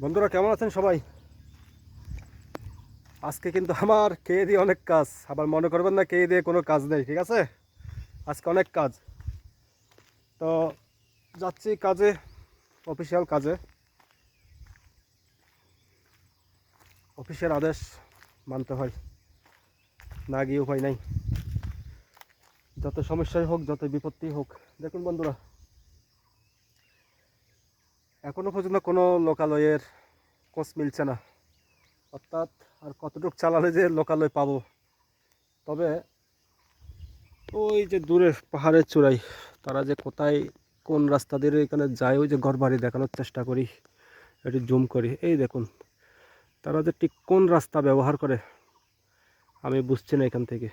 বন্ধুরা কেমন আছেন সবাই? আজকে কিন্তু আমার খেয়ে দিয়ে অনেক কাজ, আবার মনে করবেন না খেয়ে দিয়ে কোনো কাজ নেই, ঠিক আছে? আজকে অনেক কাজ। তো যাচ্ছি কাজে, অফিসিয়াল কাজে। অফিসের আদেশ মানতে হয়, না গিয়ে উপায় নাই। যত সমস্যাই হোক, যত বিপত্তি হোক। দেখুন বন্ধুরা, এখনো পর্যন্ত কোনো লোকালয়ের খোঁজ মিলছে না। অর্থাৎ আর কতটুকু চালালে যে লোকালয় পাবো। তবে ওই যে দূরে পাহাড়ের চূড়ায় তারা যে কোথায় কোন রাস্তা দিয়ে এখানে যায়, ওই যে ঘরবাড়ি দেখানোর চেষ্টা করি, একটু জুম করি। এই দেখুন তারা যে ঠিক কোন রাস্তা ব্যবহার করে আমি বুঝছি না এখান থেকে।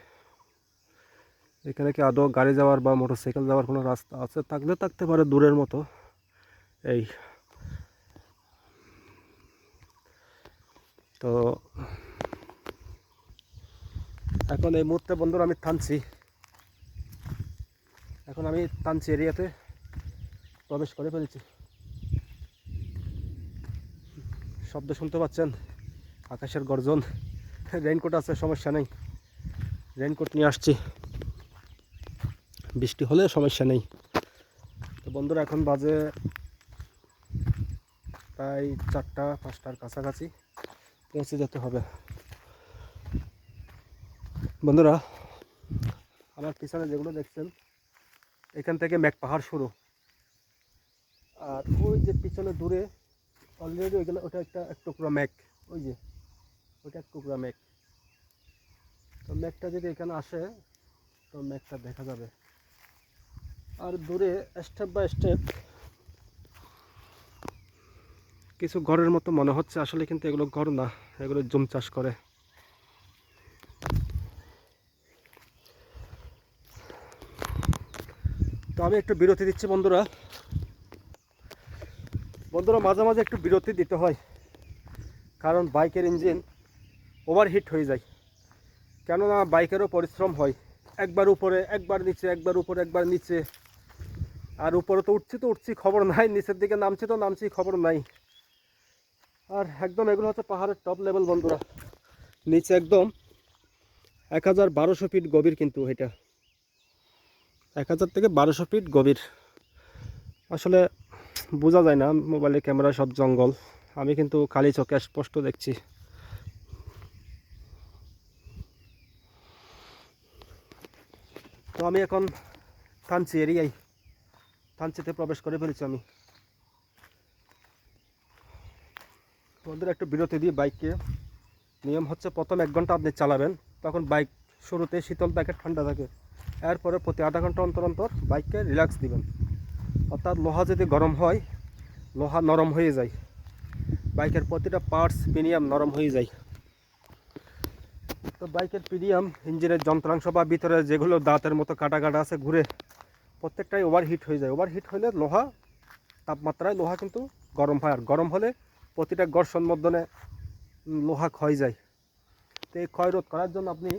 এখানে কি আদৌ গাড়ি যাওয়ার বা মোটরসাইকেল যাওয়ার কোনো রাস্তা আছে? থাকলে থাকতে পারে দূরের মতো। এই তো এখন এই মুহূর্তে বন্ধুরা আমি থানচি এরিয়াতে প্রবেশ করে ফেলেছি। শব্দ শুনতে পাচ্ছেন, আকাশের গর্জন। রেইনকোট আছে, সমস্যা নেই, রেইনকোট নিয়ে আসছি, বৃষ্টি হলে সমস্যা নেই। তো বন্ধুরা এখন বাজে প্রায় 4টা 5টার কাছাকাছি, পৌঁছে যেতে হবে। বন্ধুরা আমার পিছনে যেগুলো দেখছেন, এখান থেকে মেঘ পাহাড় শুরু। আর ওই যে পিছনে দূরে অলরেডি ওইগুলো, ওটা এক টুকরা মেঘ। ওই যে ওইটা এক টুকরা মেঘ। তো মেঘটা যদি এখানে আসে তো মেঘটা দেখা যাবে। আর দূরে স্টেপ বাই স্টেপ কিছু ঘরের মতো মনে হচ্ছে, আসলে কিন্তু এগুলো ঘর না, এগুলো জুম চাষ করে। তো আমি একটু বিরতি দিচ্ছি বন্ধুরা। মাঝে মাঝে একটু বিরতি দিতে হয়, কারণ বাইকের ইঞ্জিন ওভারহিট হয়ে যায়। কেননা বাইকেরও পরিশ্রম হয়, একবার উপরে একবার নিচে, একবার উপরে একবার নিচে। আর উপরে তো উঠছি খবর নাই, নিচের দিকে নামছি খবর নাই। আর একদম এগুলো হচ্ছে পাহাড়ের টপ লেভেল বন্ধুরা। নিচে একদম 1000-1200 ফিট গভীর, কিন্তু এটা 1000 থেকে 1200 ফিট গভীর। আসলে বোঝা যায় না, মোবাইলে ক্যামেরা সব জঙ্গল, আমি কিন্তু খালি চোখে স্পষ্ট দেখছি। তো আমি এখন থানচিতে প্রবেশ করে ফেলেছি আমি। বন্ধুরা একটু বিরতি দিয়ে বাইককে, নিয়ম হচ্ছে প্রথম 1 ঘন্টা আপনি চালাবেন, তখন বাইক শুরুতে শীতল থাকে, ঠান্ডা থাকে। এরপরে প্রতি আধা ঘন্টা অন্তর অন্তর বাইককে রিল্যাক্স দিবেন। অর্থাৎ লোহা যদি গরম হয়, লোহা নরম হয়ে যায়, বাইকের প্রতিটা পার্টস প্রিমিয়াম নরম হয়ে যায়। তো বাইকের প্রিমিয়াম ইঞ্জিনের যন্ত্রাংশ বা ভিতরে যেগুলো দাঁতের মতো কাটা কাটা আছে ঘুরে, প্রত্যেকটাই ওভারহিট হয়ে যায়। ওভারহিট হলে লোহা, তাপমাত্রায় লোহা কিন্তু গরম হয়, আর গরম হলে প্রতিটা ঘর্ষণ মর্দনে লোহা ক্ষয় যায়। তো এই ক্ষয় রোধ করার জন্য আপনি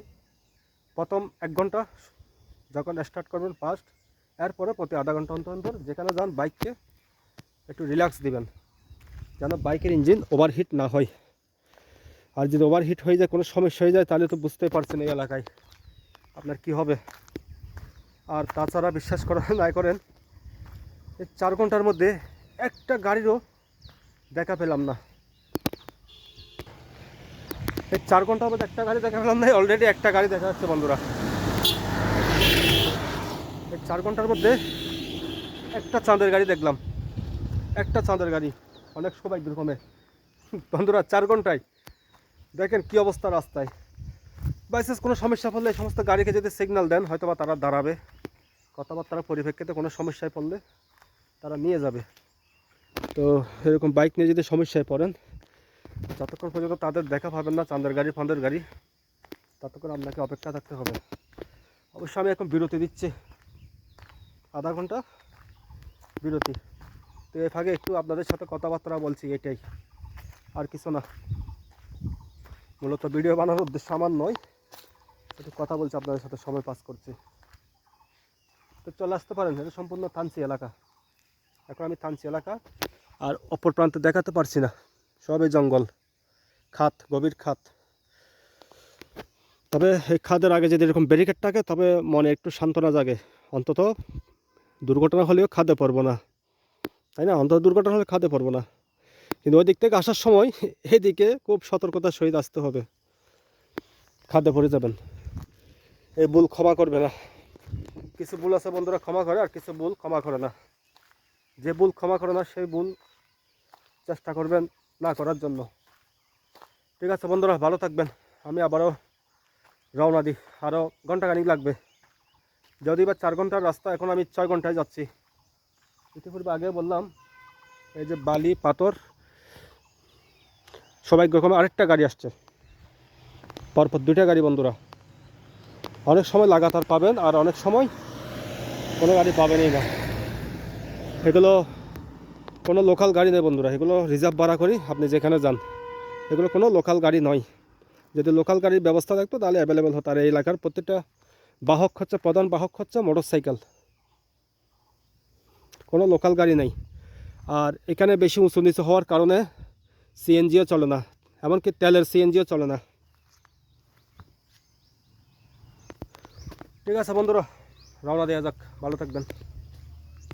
প্রথম 1 ঘন্টা যখন স্টার্ট করবেন ফার্স্ট, এরপরে প্রতি আধা ঘন্টা অন্তর অন্তর যেখানে যান বাইককে একটু রিল্যাক্স দিবেন, যেন বাইকের ইঞ্জিন ওভারহিট না হয়। আর যদি ওভারহিট হয়ে যায়, কোনো সমস্যা হয়ে যায়, তাহলে তো বুঝতেই পারছেন এই এলাকায় আপনার কি হবে। আর তাছাড়া বিশ্বাস করেন না করেন, এই 4 ঘন্টার মধ্যে একটা গাড়িরও দেখা পেলাম না। এই 4 ঘন্টার মধ্যে একটা গাড়ি দেখা পেলাম না, অলরেডি একটা গাড়ি দেখা যাচ্ছে বন্ধুরা। এই 4 ঘন্টার মধ্যে একটা চাঁদের গাড়ি দেখলাম, একটা চাঁদের গাড়ি, অনেক সবাই দুর্গমে। বন্ধুরা 4 ঘন্টায় দেখেন কি অবস্থা রাস্তায়। বাইচান্স কোনো সমস্যা পড়লে এই সমস্ত গাড়িকে যদি সিগন্যাল দেন, হয়তো বা তারা দাঁড়াবে, কথাবার্তার পরিপ্রেক্ষিতে কোনো সমস্যায় পড়লে তারা নিয়ে যাবে। তো এরকম বাইক নিয়ে যদি সমস্যায় পড়েন, যতক্ষণ পর্যন্ত তাদের দেখা পাবেন না, চাঁদের গাড়ি ফাঁদের গাড়ি, ততক্ষণ আপনাকে অপেক্ষা থাকতে হবে। অবশ্য আমি এখন বিরতি দিচ্ছি, আধা ঘন্টা বিরতি। তো এর ফাঁকে একটু আপনাদের সাথে কথাবার্তা বলছি, এটাই, আর কিছু না। মূলত ভিডিও বানানোর উদ্দেশ্য আমার নয়, একটু কথা বলছি আপনাদের সাথে, সময় পাস করছি। তো চলে আসতে পারেন, এটা সম্পূর্ণ থানচি এলাকা। এখন আমি থানচি এলাকা, আর অপর প্রান্তে দেখাতে পারছি না, সবই জঙ্গল, খাত, গভীর খাত। তবে এই খাদের আগে যদি এরকম ব্যারিকেড থাকে তবে মনে একটু সান্ত্বনা জাগে, অন্তত দুর্ঘটনা হলেও খাদে পড়বো না, তাই না? অন্তত দুর্ঘটনা হলে খাদে পড়বো না। কিন্তু ওই দিক থেকে আসার সময় এদিকে খুব সতর্কতার সহিত আসতে হবে, খাদে পড়ে যাবেন। এই ভুল ক্ষমা করবে না। কিছু ভুল আছে বন্ধুরা ক্ষমা করে, আর কিছু ভুল ক্ষমা করে না। যে ভুল ক্ষমা করে না সেই ভুল চেষ্টা করবেন না করার জন্য। ঠিক আছে বন্ধুরা, ভালো থাকবেন। আমি আবারও রওনা দিই, আরও ঘন্টাখানিক লাগবে। যদি বা 4 ঘন্টার রাস্তা, এখন আমি 6 ঘন্টায় যাচ্ছি। ইতিপূর্বে আগে বললাম এই যে বালি পাথর সৌভাগ্যক্রমে আরেকটা গাড়ি আসছে, পরপর 2টা গাড়ি বন্ধুরা। অনেক সময় লাগাতার পাবেন, আর অনেক সময় কোনো গাড়ি পাবেনই না। এগুলো কোনো লোকাল গাড়ি নেই বন্ধুরা, এগুলো রিজার্ভ ভাড়া করি আপনি যেখানে যান। এগুলো কোনো লোকাল গাড়ি নয়। যদি লোকাল গাড়ির ব্যবস্থা থাকতো তাহলে অ্যাভেলেবেল হতো। আর এই এলাকার প্রত্যেকটা বাহক হচ্ছে, প্রধান বাহক হচ্ছে মোটর সাইকেল, কোনো লোকাল গাড়ি নেই। আর এখানে বেশি উঁচু নিচু হওয়ার কারণে সিএনজিও চলে না, এমনকি তেলের সিএনজিও চলে না। ঠিক আছে বন্ধুরা, রওনা দেওয়া যাক, ভালো থাকবেন।